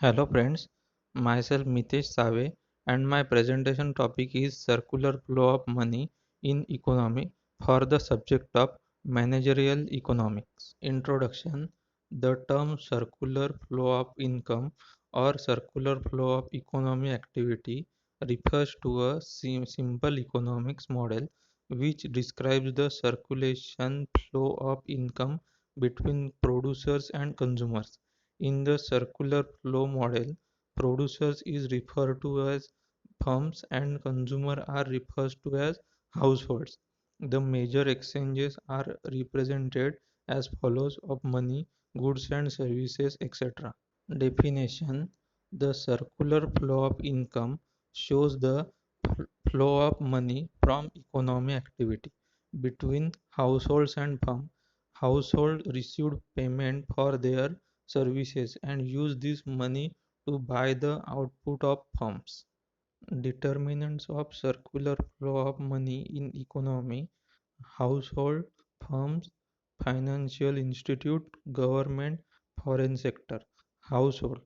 Hello friends, myself Mitesh Save and my presentation topic is circular flow of money in economy for the subject of managerial economics. Introduction. The term circular flow of income or circular flow of economy activity refers to a simple economics model which describes the circulation flow of income between producers and consumers. In the circular flow model, producers is referred to as firms and consumer are referred to as households. The major exchanges are represented as follows of money, goods and services, etc. Definition. The circular flow of income shows the flow of money from economic activity between households and firms. Households received payment for their services and use this money to buy the output of firms. Determinants of circular flow of money in economy: household, firms, financial institute, government, foreign sector. Household.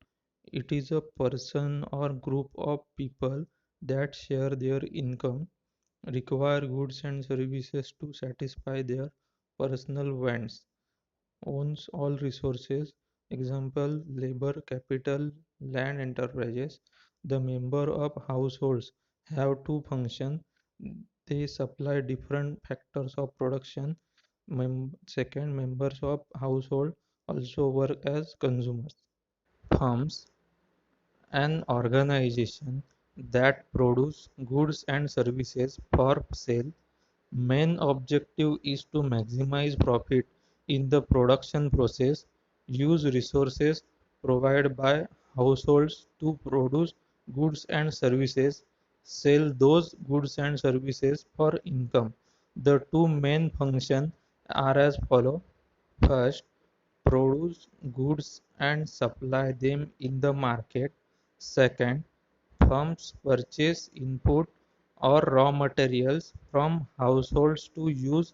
It is a person or group of people that share their income, require goods and services to satisfy their personal wants, owns all resources, example labor, capital, land, enterprises. The member of households have two functions. They supply different factors of production. Second, members of household also work as consumers. Firms, an organization that produce goods and services for sale. Main objective is to maximize profit in the production process, use resources provided by households to produce goods and services, sell those goods and services for income. The two main functions are as follow. First, produce goods and supply them in the market. Second, firms purchase input or raw materials from households to use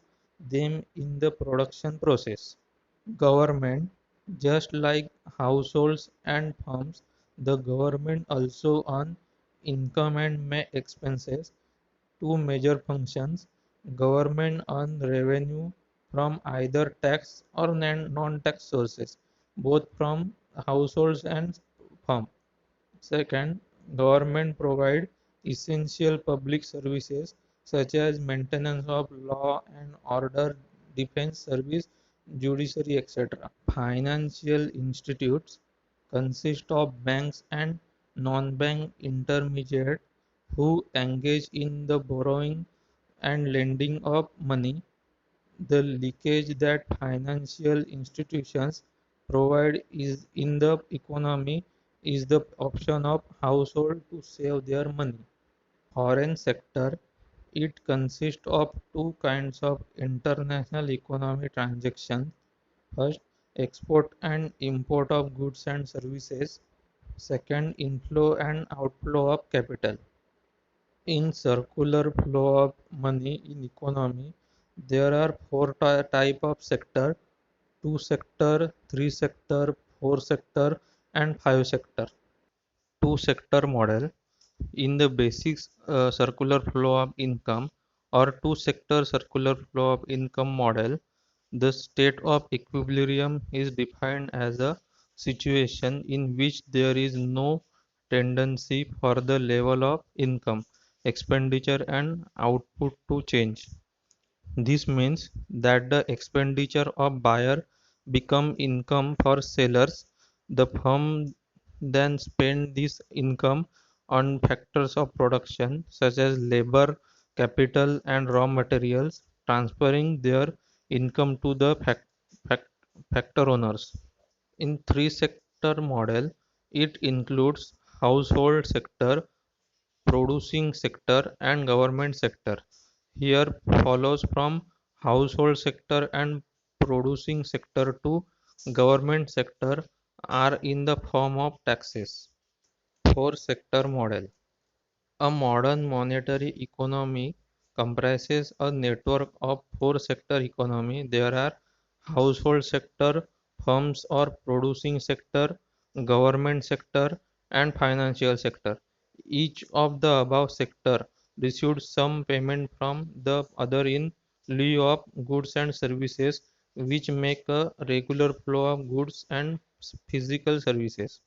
them in the production process. Government, just like households and firms, the government also earn income and may expenses. Two major functions. Government earn revenue from either tax or non-tax sources, both from households and firms. Second, government provide essential public services such as maintenance of law and order, defense service, judiciary, etc. Financial institutes consist of banks and non-bank intermediates who engage in the borrowing and lending of money. The leakage that financial institutions provide is in the economy is the option of household to save their money. Foreign sector, it consists of two kinds of international economic transactions. First, export and import of goods and services. Second, inflow and outflow of capital. In circular flow of money in economy, there are four type of sector: two sector, three sector, four sector, and five sector. Two sector model. In the basic circular flow of income or two sector circular flow of income model, the state of equilibrium is defined as a situation in which there is no tendency for the level of income, expenditure, and output to change. This means that the expenditure of buyer become income for sellers. The firm then spend this income on factors of production such as labor, capital and raw materials, transferring their income to the fac- factor owners. In three sector model, it includes household sector, producing sector and government sector. Here follows from household sector and producing sector to government sector are in the form of taxes. Four sector model. A modern monetary economy comprises a network of four sector economy. There are household sector, firms or producing sector, government sector, and financial sector. Each of the above sector received some payment from the other in lieu of goods and services, which make a regular flow of goods and physical services.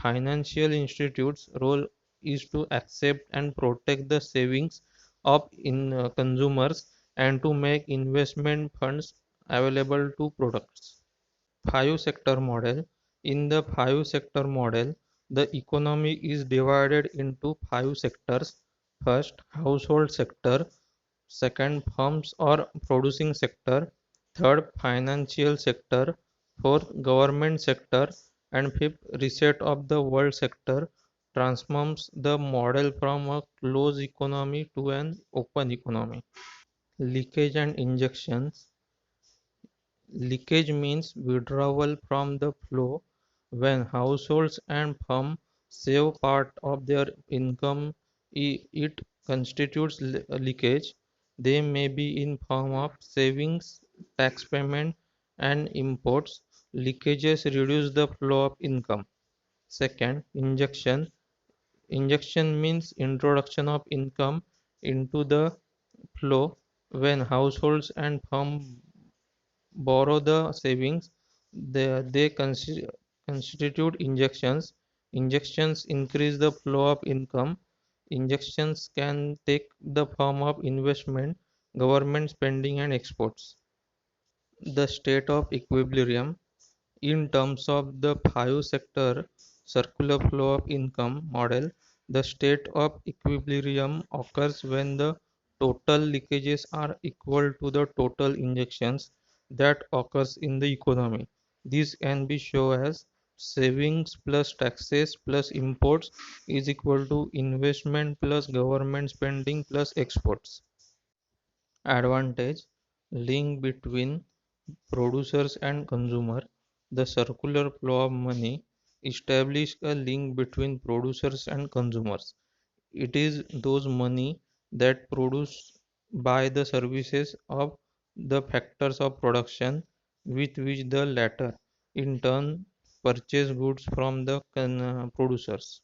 Financial institutes' role is to accept and protect the savings of consumers and to make investment funds available to products. Five sector model. In the five sector model, the economy is divided into five sectors. First, household sector. Second, firms or producing sector. Third, financial sector. Fourth, government sector. And fifth, reset of the world sector transforms the model from a closed economy to an open economy. Leakage and injections. Leakage means withdrawal from the flow when households and firms save part of their income. It constitutes leakage. They may be in form of savings, tax payment, and imports. Leakages reduce the flow of income. Second, injection. Injection means introduction of income into the flow when households and firms borrow the savings. They constitute injections. Injections increase the flow of income. Injections can take the form of investment, government spending, and exports. The state of equilibrium. In terms of the five sector circular flow of income model, the state of equilibrium occurs when the total leakages are equal to the total injections that occurs in the economy. This can be shown as savings plus taxes plus imports is equal to investment plus government spending plus exports. Advantage. Link between producers and consumer. The circular flow of money establish a link between producers and consumers. It is those money that produce by the services of the factors of production with which the latter in turn purchase goods from the producers.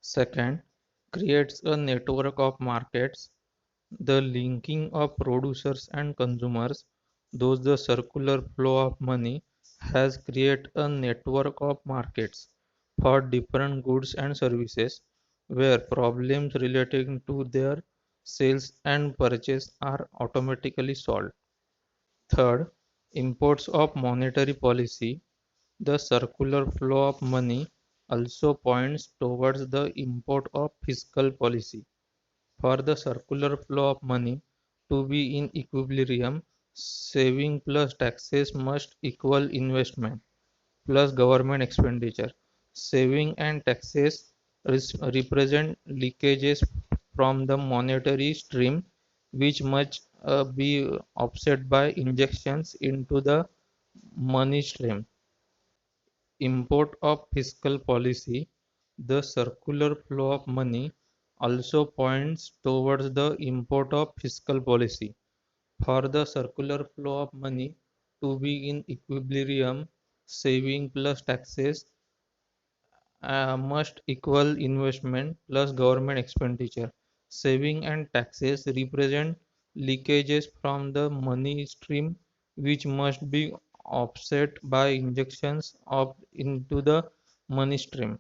Second, creates a network of markets. The linking of producers and consumers, thus the circular flow of money, has created a network of markets for different goods and services where problems relating to their sales and purchase are automatically solved. Third, imports of monetary policy. The circular flow of money also points towards the import of fiscal policy. For the circular flow of money to be in equilibrium, saving plus taxes must equal investment plus government expenditure. Saving and taxes represent leakages from the monetary stream, which must be offset by injections into the money stream. Import of fiscal policy. The circular flow of money also points towards the import of fiscal policy. For the circular flow of money to be in equilibrium, saving plus taxes must equal investment plus government expenditure. Saving and taxes represent leakages from the money stream, which must be offset by injections of into the money stream.